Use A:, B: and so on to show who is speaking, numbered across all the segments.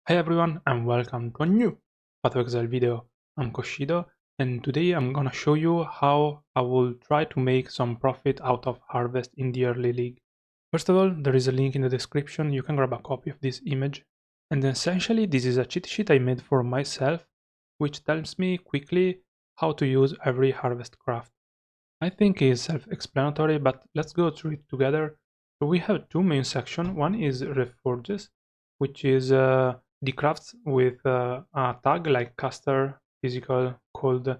A: Hi everyone and welcome to a new Excel video. I'm Koshido and today I'm gonna show you how I will try to make some profit out of harvest in the early league. First of all, there is a link in the description, you can grab a copy of this image. And essentially this is a cheat sheet I made for myself, which tells me quickly how to use every harvest craft. I think it's self-explanatory, but let's go through it together. So we have two main sections. One is Reforges, which is the crafts with a tag like caster, physical, cold.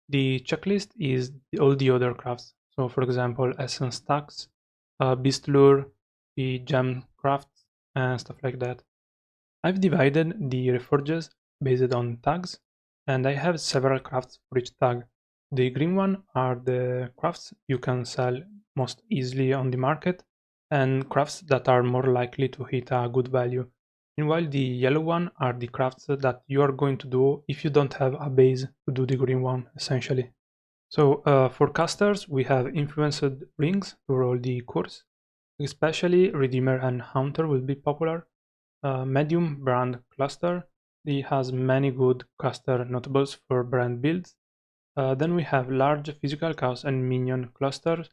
A: The checklist is all the other crafts. So for example, essence stacks, beast lure, the gem crafts, and stuff like that. I've divided the reforges based on tags, and I have several crafts for each tag. The green one are the crafts you can sell most easily on the market, and crafts that are more likely to hit a good value. Meanwhile, the yellow one are the crafts that you are going to do if you don't have a base to do the green one, essentially. So for casters, we have influenced rings to roll the course. Especially Redeemer and Haunter will be popular. Medium brand cluster. It has many good caster notables for brand builds. Then we have large physical cows and minion clusters.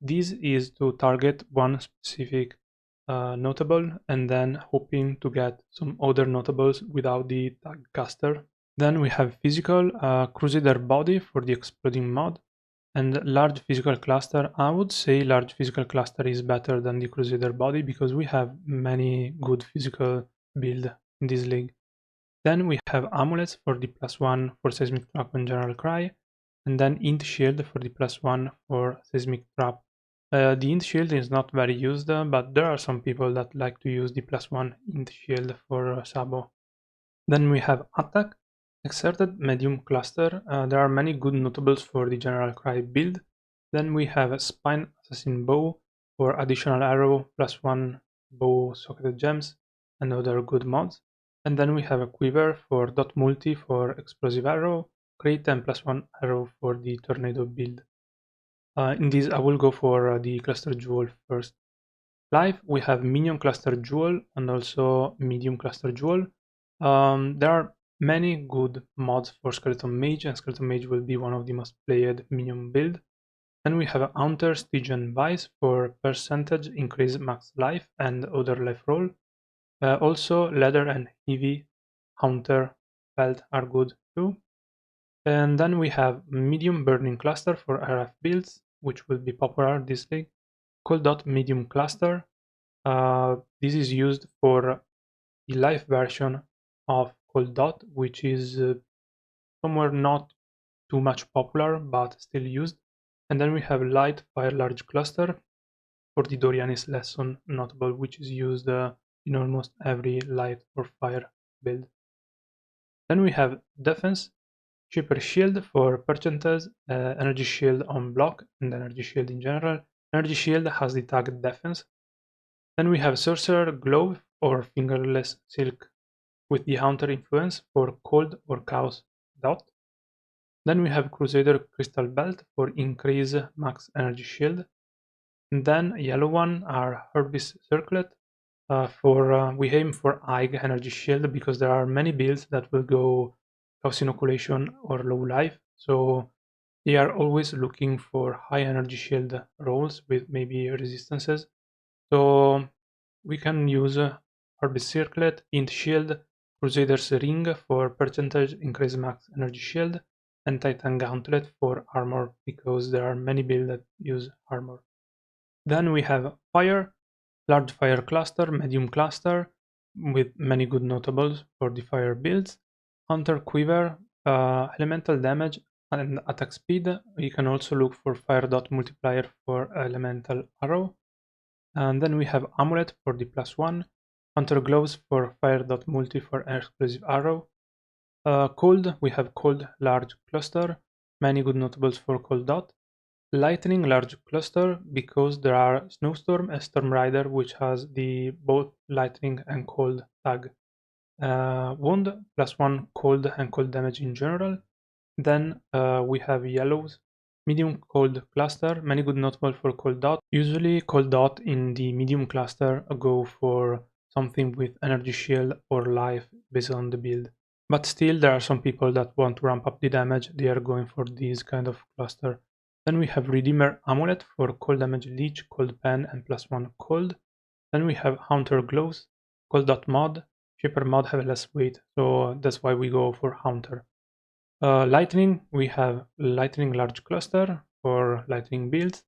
A: This is to target one specific notable and then hoping to get some other notables without the tag caster. Then we have physical Crusader body for the exploding mod and large physical cluster. I would say large physical cluster is better than the Crusader body because we have many good physical build in this league. Then we have amulets for the +1 for seismic trap and general cry, and then int shield for the +1 for seismic trap. The int shield is not very used, but there are some people that like to use the +1 int shield for Sabo. Then we have attack, exerted medium cluster. There are many good notables for the general cry build. Then we have a spine assassin bow for additional arrow, +1 bow socketed gems, and other good mods. And then we have a quiver for dot multi for explosive arrow, crit and +1 arrow for the tornado build. In this I will go for the cluster jewel first. Live we have minion cluster jewel and also medium cluster jewel. There are many good mods for skeleton mage, and skeleton mage will be one of the most played minion build. Then we have Haunter, Stygian Vice for percentage increase max life and other life roll. Also leather and heavy Haunter belt are good too. And then we have medium burning cluster for RF builds, which will be popular this league. Cold dot medium cluster. This is used for the live version of Cold Dot, which is somewhere not too much popular but still used. And then we have Light Fire Large Cluster for the Dorianis lesson notable, which is used in almost every light or fire build. Then we have Defense, Shipper Shield for percentage, Energy Shield on block, and Energy Shield in general. Energy Shield has the tag Defense. Then we have Sorcerer Glove or Fingerless Silk with the Haunter influence for cold or chaos dot. Then we have Crusader Crystal Belt for increase max energy shield. And then yellow one are Herbis Circlet for we aim for high energy shield because there are many builds that will go chaos inoculation or low life. So they are always looking for high energy shield rolls with maybe resistances. So we can use Herbis Circlet, Int Shield, Crusader's Ring for percentage increase max energy shield, and Titan Gauntlet for armor because there are many builds that use armor. Then we have Fire, large fire cluster, medium cluster with many good notables for the fire builds. Hunter Quiver, elemental damage and attack speed. You can also look for fire dot multiplier for elemental arrow. And then we have Amulet for the +1, Hunter Gloves for fire dot multi for exclusive arrow. Cold, we have Cold Large Cluster, many good notables for Cold Dot. Lightning Large Cluster because there are Snowstorm and Storm Rider which has the both lightning and cold tag. Wound +1 cold and cold damage in general. Then we have Yellows, medium cold cluster, many good notable for cold dot. Usually cold dot in the medium cluster go for something with energy shield or life based on the build. But still, there are some people that want to ramp up the damage, they are going for this kind of cluster. Then we have Redeemer Amulet for cold damage leech, cold pen, and +1 cold. Then we have Haunter Gloves, cold.mod, Shaper mod have less weight, so that's why we go for Haunter. Lightning, we have Lightning Large Cluster for lightning builds.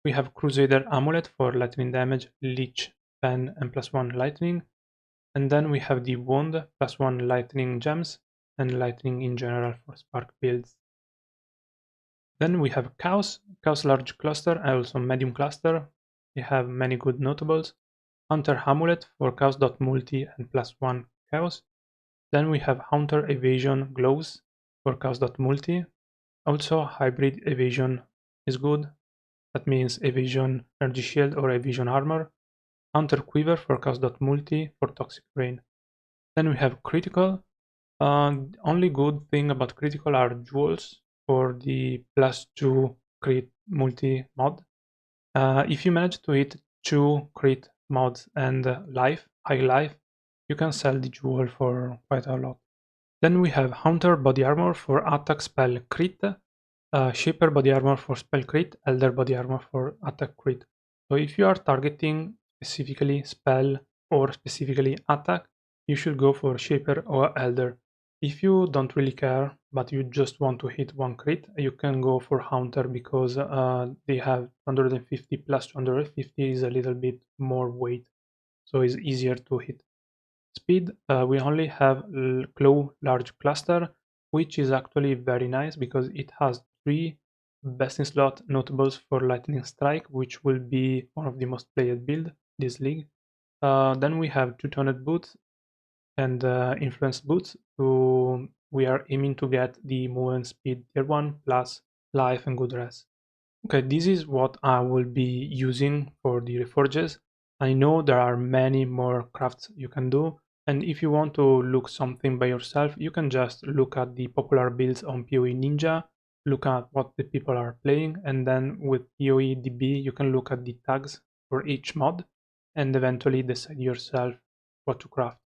A: We have Crusader Amulet for lightning damage, leech, pen, and +1 lightning. And then we have the Wand, +1 lightning gems, and lightning in general for spark builds. Then we have Chaos Large Cluster, and also Medium Cluster. We have many good notables. Hunter Amulet for Chaos.multi and +1 Chaos. Then we have Hunter Evasion Gloves for Chaos.multi. Also, Hybrid Evasion is good. That means Evasion Energy Shield or Evasion Armor. Hunter Quiver for Chaos.multi for Toxic Rain. Then we have Critical. Only good thing about Critical are jewels for the +2 crit multi mod. If you manage to hit 2 crit mods and high life, you can sell the jewel for quite a lot. Then we have Hunter Body Armor for attack spell crit, Shaper Body Armor for spell crit, Elder Body Armor for attack crit. So if you are targeting specifically spell or specifically attack, you should go for Shaper or Elder. If you don't really care, but you just want to hit 1 crit, you can go for Hunter because they have 150 plus 250 is a little bit more weight, so it's easier to hit. Speed, we only have Claw Large Cluster, which is actually very nice because it has 3 best in slot notables for Lightning Strike, which will be one of the most played build this league. Then we have Two-Toned Boots and Influence Boots. So we are aiming to get the movement speed tier 1 plus life and good rest. Okay, this is what I will be using for the Reforges. I know there are many more crafts you can do, and if you want to look something by yourself, you can just look at the popular builds on PoE Ninja, look at what the people are playing, and then with PoE DB you can look at the tags for each mod, and eventually decide yourself what to craft.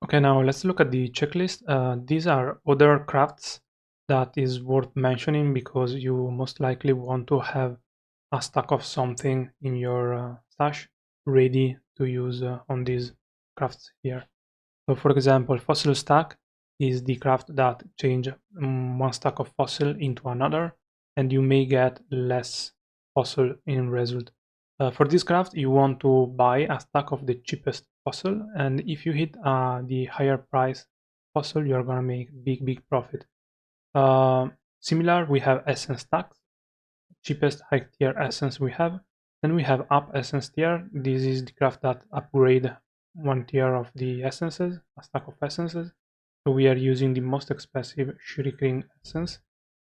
A: Okay, now let's look at the checklist. These are other crafts that is worth mentioning because you most likely want to have a stack of something in your stash ready to use on these crafts here. So for example, fossil stack is the craft that change one stack of fossil into another, and you may get less fossil in result. For this craft, you want to buy a stack of the cheapest fossil, and if you hit the higher price fossil, you're gonna make big profit. Similar, we have essence stacks, cheapest high tier essence we have. Then we have up essence tier. This is the craft that upgrade 1 tier of the essences, a stack of essences. So we are using the most expensive Shuriken essence.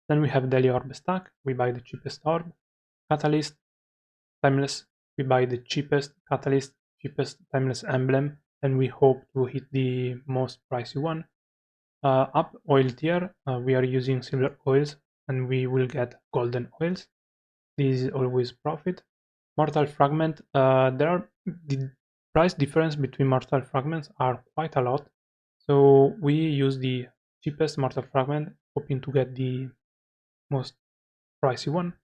A: Then we have Daily Orb stack. We buy the cheapest orb. Catalyst, Timeless. We buy the cheapest catalyst, cheapest timeless emblem, and we hope to hit the most pricey one. Up oil tier, we are using silver oils, and we will get golden oils. This is always profit. Mortal fragment, the price difference between mortal fragments are quite a lot, so we use the cheapest mortal fragment, hoping to get the most pricey one.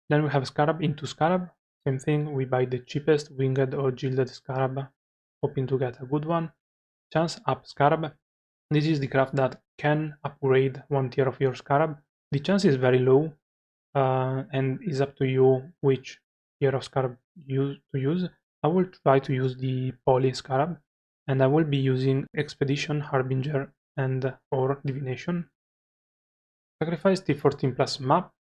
A: Then we have scarab into scarab. Same thing, we buy the cheapest winged or gilded scarab, hoping to get a good one. Chance up scarab. This is the craft that can upgrade 1 tier of your scarab. The chance is very low, and is up to you which tier of scarab to use. I will try to use the poly scarab, and I will be using expedition, harbinger, and or divination. Sacrifice T14 plus map.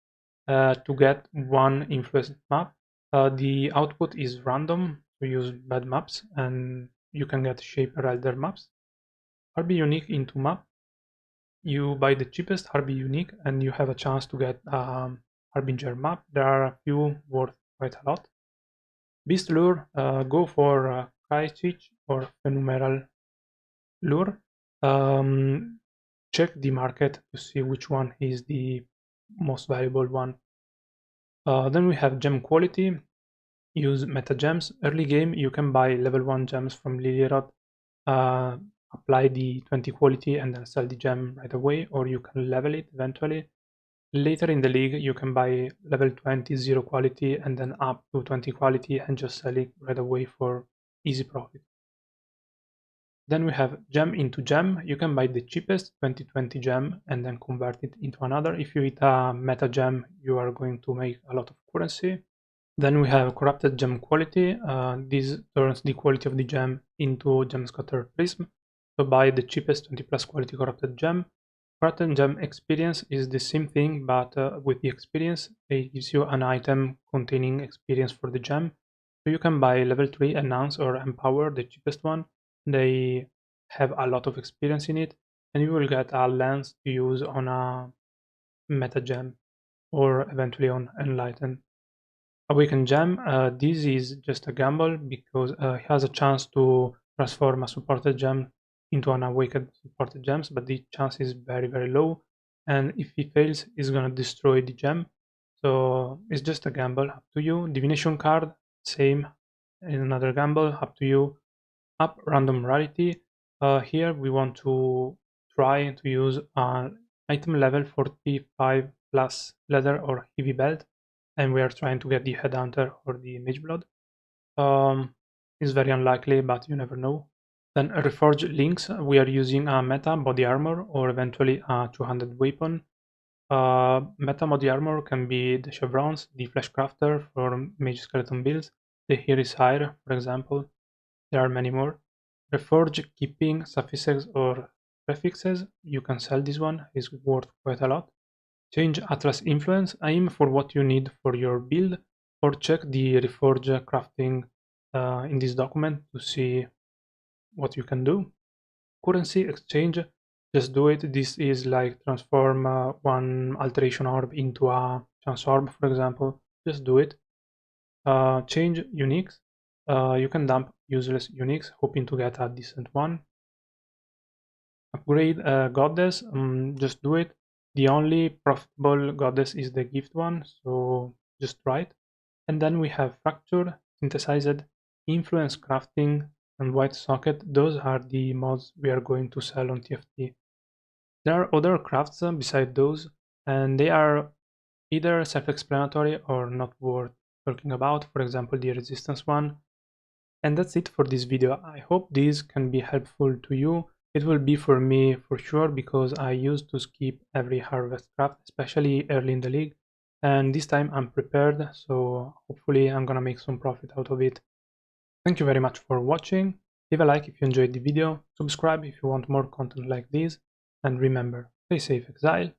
A: To get 1 influenced map. The output is random to use bad maps, and you can get Shaper Elder maps. RB Unique into map. You buy the cheapest RB Unique, and you have a chance to get Harbinger map. There are a few worth quite a lot. Beast Lure, go for Kaichich or Phenomenal Lure. Check the market to see which one is the most valuable one. Then we have gem quality. Use meta gems. Early game, you can buy level 1 gems from Lilyrod apply the 20 quality and then sell the gem right away, or you can level it eventually. Later in the league, you can buy level 20 0 quality and then up to 20 quality and just sell it right away for easy profit. Then we have gem into gem. You can buy the cheapest 2020 gem and then convert it into another. If you hit a meta gem, you are going to make a lot of currency. Then we have corrupted gem quality. This turns the quality of the gem into gem scatter prism. So buy the cheapest 20 plus quality corrupted gem. Corrupted gem experience is the same thing, but with the experience, it gives you an item containing experience for the gem. So you can buy level 3 Enhance or Empower, the cheapest one. They have a lot of experience in it, and you will get a lens to use on a meta gem or eventually on Enlighten. Awaken Gem, this is just a gamble because he has a chance to transform a supported gem into an awakened supported gems, but the chance is very, very low. And if he fails, he's gonna destroy the gem. So it's just a gamble, up to you. Divination card, same, another gamble, up to you. Up random rarity. Here we want to try to use an item level 45 plus leather or heavy belt, and we are trying to get the headhunter or the mage blood. It's very unlikely, but you never know. Then Reforge links, we are using a meta body armor or eventually a 200 weapon. Meta body armor can be the chevrons, the flesh crafter for mage skeleton builds, the here is higher, for example. There are many more. Reforge keeping suffixes or prefixes, you can sell this one, is worth quite a lot. Change Atlas influence, aim for what you need for your build, or check the Reforge crafting in this document to see what you can do. Currency exchange, just do it. This is like transform one alteration orb into a chance orb, for example. Just do it. Change uniques. You can dump useless uniques, hoping to get a decent one. Upgrade goddess, just do it. The only profitable goddess is the gift one, so just try it. And then we have fracture, synthesized, influence crafting, and white socket. Those are the mods we are going to sell on TFT. There are other crafts beside those, and they are either self-explanatory or not worth talking about, for example the resistance one. And that's it for this video. I hope this can be helpful to you. It will be for me for sure, because I used to skip every harvest craft, especially early in the league, and this time I'm prepared, so hopefully I'm gonna make some profit out of it. Thank you very much for watching. Leave a like if you enjoyed the video, subscribe if you want more content like this, and remember, stay safe, Exile.